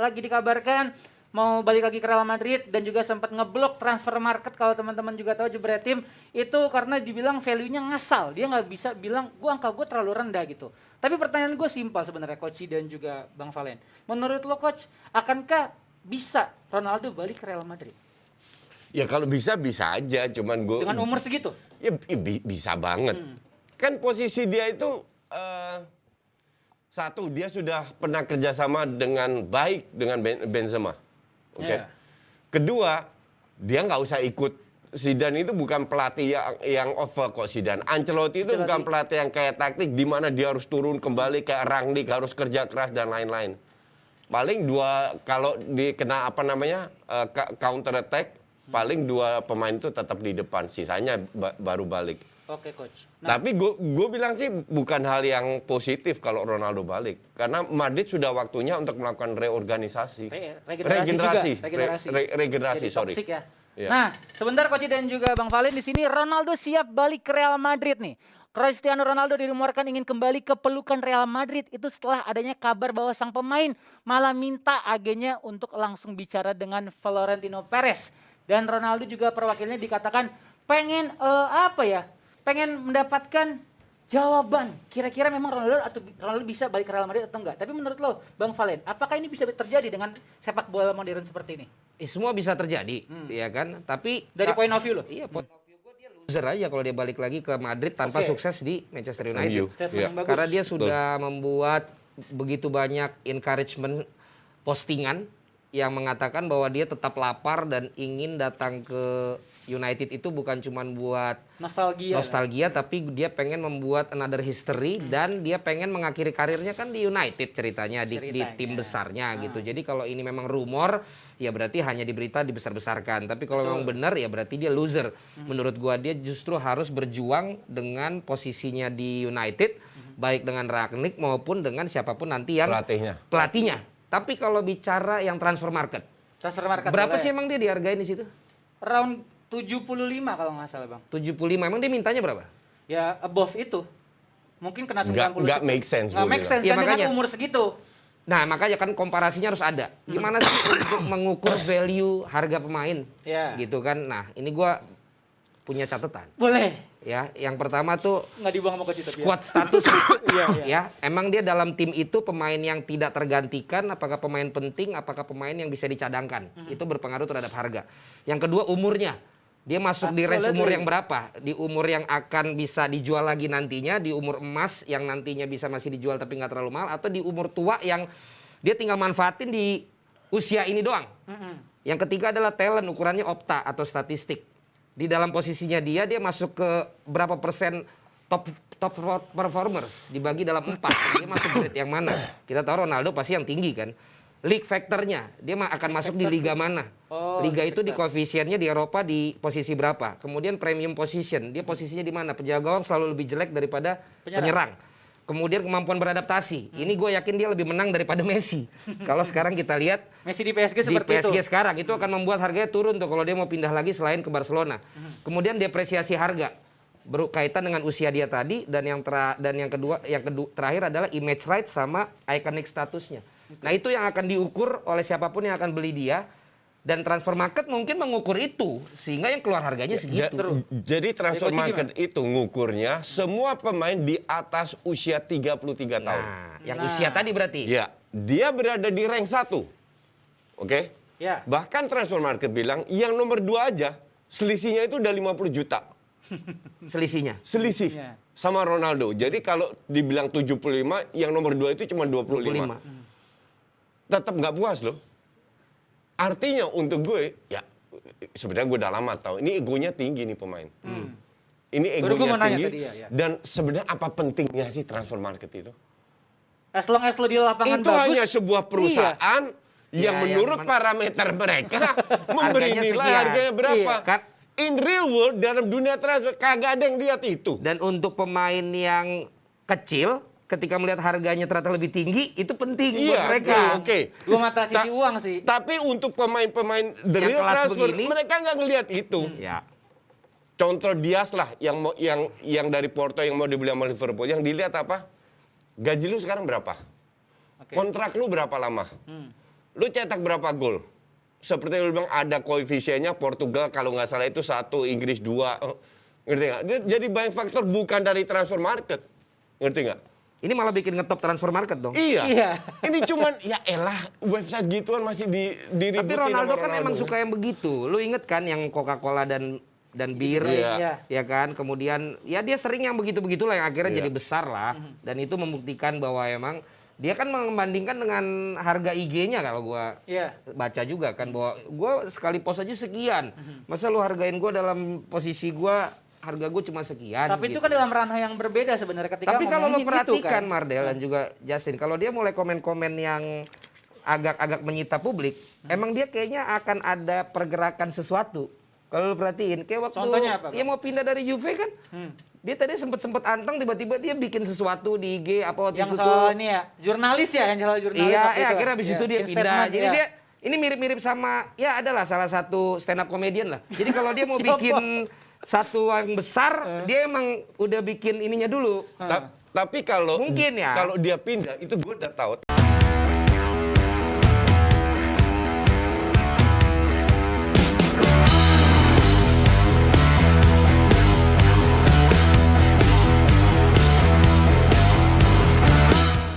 lagi dikabarkan mau balik lagi ke Real Madrid dan juga sempat ngeblok transfer market kalau teman-teman juga tahu Jebretim itu karena dibilang value-nya ngasal. Dia nggak bisa bilang angka gue terlalu rendah gitu. Tapi pertanyaan gue simpel sebenarnya Coach dan juga Bang Valen. Menurut lo Coach, akankah bisa Ronaldo balik ke Real Madrid? Ya kalau bisa aja, cuman gue dengan umur segitu? Ya bisa banget. Kan posisi dia itu satu, dia sudah pernah kerjasama dengan baik dengan Benzema. Oke. Yeah. Kedua, dia nggak usah ikut. Zidane itu bukan pelatih yang over kok Zidane. Ancelotti itu bukan pelatih yang kayak taktik di mana dia harus turun kembali kayak Rangnick, harus kerja keras dan lain-lain. Paling kalau dikena counter attack, paling 2 pemain itu tetap di depan, sisanya baru balik. Oke, Coach. Tapi gue bilang sih bukan hal yang positif kalau Ronaldo balik. Karena Madrid sudah waktunya untuk melakukan reorganisasi. Regenerasi, sorry. Toxic ya. Yeah. Nah, sebentar Coach dan juga Bang Valen di sini Ronaldo siap balik ke Real Madrid nih. Cristiano Ronaldo dirumorkan ingin kembali ke pelukan Real Madrid itu setelah adanya kabar bahwa sang pemain malah minta agennya untuk langsung bicara dengan Florentino Perez. Dan Ronaldo juga perwakilnya dikatakan pengen pengen mendapatkan jawaban. Kira-kira memang Ronaldo bisa balik ke Real Madrid atau enggak? Tapi menurut lo, Bang Valen, apakah ini bisa terjadi dengan sepak bola modern seperti ini? Semua bisa terjadi, ya kan? Tapi dari point of view lo? Iya, point of view gue dia loser aja kalau dia balik lagi ke Madrid tanpa sukses di Manchester United. Karena dia sudah membuat begitu banyak encouragement postingan yang mengatakan bahwa dia tetap lapar dan ingin datang ke United itu bukan cuma buat nostalgia tapi dia pengen membuat another history dan dia pengen mengakhiri karirnya kan di United ceritanya di tim besarnya gitu. Jadi kalau ini memang rumor ya berarti hanya di berita dibesar-besarkan. Tapi kalau memang benar ya berarti dia loser. Menurut gua dia justru harus berjuang dengan posisinya di United baik dengan Rangnick maupun dengan siapapun nanti yang pelatihnya. Tapi kalau bicara yang transfer market berapa sih emang dia dihargain di situ? Round 75 kalau nggak salah Bang. 75, emang dia mintanya berapa? Ya above itu. Mungkin kena 90. Nggak make sense. Nggak make sense ya, kan makanya, dengan umur segitu. Nah makanya kan komparasinya harus ada. Gimana sih untuk mengukur value harga pemain? Gitu kan. Nah ini gue punya catatan. Boleh. Ya, yang pertama tuh nggak dibuang sama Coach squad status. Ya, emang dia dalam tim itu pemain yang tidak tergantikan, apakah pemain penting, apakah pemain yang bisa dicadangkan. Itu berpengaruh terhadap harga. Yang kedua umurnya. Dia masuk di range umur yang berapa? Di umur yang akan bisa dijual lagi nantinya, di umur emas yang nantinya bisa masih dijual tapi nggak terlalu mahal, atau di umur tua yang dia tinggal manfaatin di usia ini doang. Yang ketiga adalah talent, ukurannya opta atau statistik. Di dalam posisinya dia masuk ke berapa persen top performers dibagi dalam 4. Dia masuk grade yang mana? Kita tahu Ronaldo pasti yang tinggi kan. League factornya dia akan masuk di liga mana? Liga itu di koefisiennya di Eropa di posisi berapa? Kemudian premium position, dia posisinya di mana? Penjaga gawang selalu lebih jelek daripada penyerang. Kemudian kemampuan beradaptasi. Ini gue yakin dia lebih menang daripada Messi. Kalau sekarang kita lihat Messi di PSG seperti itu. Di PSG sekarang itu akan membuat harganya turun tuh kalau dia mau pindah lagi selain ke Barcelona. Kemudian depresiasi harga berkaitan dengan usia dia tadi dan yang terakhir adalah image right sama iconic statusnya. Nah itu yang akan diukur oleh siapapun yang akan beli dia. Dan transfer market mungkin mengukur itu sehingga yang keluar harganya segitu. Jadi transfer market itu ngukurnya semua pemain di atas usia 33 tahun. Yang usia tadi berarti? Ya, dia berada di rank 1. Oke? Ya. Bahkan transfer market bilang yang nomor 2 aja selisihnya itu udah 50 juta. Selisih sama Ronaldo. Jadi kalau dibilang 75, yang nomor 2 itu cuma 25. Tetap nggak puas loh. Artinya untuk gue, ya sebenarnya gue udah lama tahu, ini egonya tinggi nih pemain. Ini egonya tinggi, dan sebenarnya apa pentingnya sih transfer market itu? As long as lo di lapangan itu bagus. Hanya sebuah perusahaan yang menurut parameter mereka memberi nilai harganya berapa. In real world, dalam dunia transfer, kagak ada yang lihat itu. Dan untuk pemain yang kecil, ketika melihat harganya ternyata lebih tinggi, itu penting buat mereka. Dua mata sisi uang sih. Tapi untuk pemain-pemain the real transfer, mereka nggak ngelihat itu. Contoh Dias lah, yang dari Porto yang mau dibeli sama Liverpool, yang dilihat apa? Gaji lu sekarang berapa? Kontrak lu berapa lama? Lu cetak berapa gol? Seperti lu bilang ada koefisiennya Portugal kalau nggak salah itu 1, Inggris 2. Ngerti nggak? Jadi banyak faktor bukan dari transfer market. Ngerti nggak? Ini malah bikin ngetop transfer market dong. Iya. Ini cuman ya elah website gituan masih diributin. Tapi Ronaldo sama kan emang suka yang begitu. Lu inget kan yang Coca-Cola dan bir, Iya. ya kan? Kemudian ya dia sering yang begitu-begitulah yang akhirnya Iya. jadi besar lah. Dan itu membuktikan bahwa emang dia kan membandingkan dengan harga IG-nya kalau gua Iya. baca juga kan bahwa gua sekali post aja sekian. Masa lu hargain gua dalam posisi gua harga gue cuma sekian. Tapi itu gitu. kan dalam ranah yang berbeda sebenarnya ketika Tapi kalau lo ngomongin itu perhatikan kan. Mardel dan juga Justin, kalau dia mulai komen-komen yang agak-agak menyita publik, emang dia kayaknya akan ada pergerakan sesuatu. Kalau lo perhatiin, kayak waktu Contohnya apa, dia mau pindah dari Juve kan, dia tadi sempet anteng tiba-tiba dia bikin sesuatu di IG apa waktu Yang itu soal tuh. ini ya, jurnalis ya, yang soal jurnalis. Iya, waktu itu. akhirnya habis itu dia In pindah. statement, Jadi iya. dia ini mirip-mirip sama ya adalah salah satu stand up comedian lah. Jadi kalau dia mau Siapa? bikin satu yang besar, dia emang udah bikin ininya dulu. Tapi kalau Mungkin ya. kalau dia pindah itu gue udah tahu.